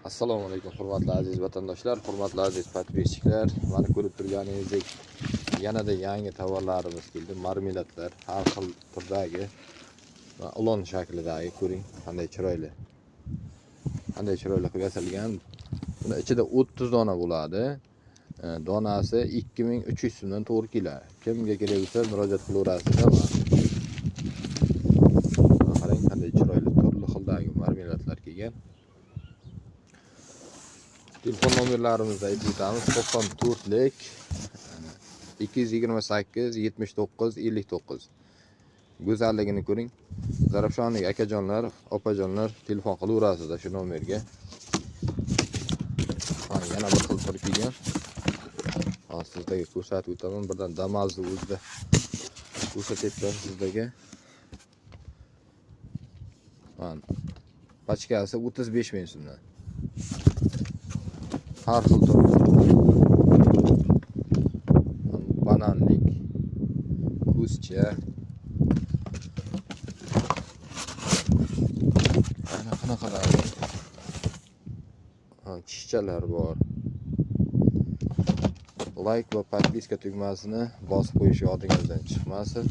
Assalomu alaykum hurmatli aziz vatandoshlar, hurmatli aziz podpisчиклар. Mana ko'rib turganingizdek yanada yangi tovarlarimiz keldi. Marmeladlar, har xil turdagi va ulon shaklidagi ko'ring, qanday chiroyli. Qanday chiroyli qilib yasalgan. Buni ichida 30 dona bo'ladi. Donasi 2300 so'mdan to'g'ri keladi. Kimga kerak bo'lsa murojaat qilaverasizlar. Qarang, qanday chiroyli turli xildagi marmeladlar kelgan. Telefon nomerlarimizni aytib o'tamiz. 94lik 228 79 59. Go'zalligini ko'ring. Zarafshonlik akajonlar, opajonlar telefon qilaverasizlar shu nomerga. Yana bir xil tur kelgan. Sizlarga ko'rsatib o'taman. Birdan Damas'ni o'zida ko'rsatyapman sizlarga. Pachkasi 35 ming so'mdan. Har xil tur. Bananlik, kuzcha. Ana qanaqalar. Chishchalar bor. Like va podpiska tugmasini bosib qo'yish yodingizdan chiqmasin.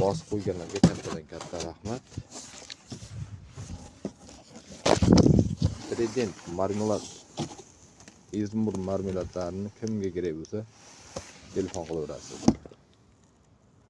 Bosib qo'yganlarga kattadan katta rahmat. Prezident marmelad, Izmir marmeladlarini kimga kerak bo'lsa telefon qilaverasiz.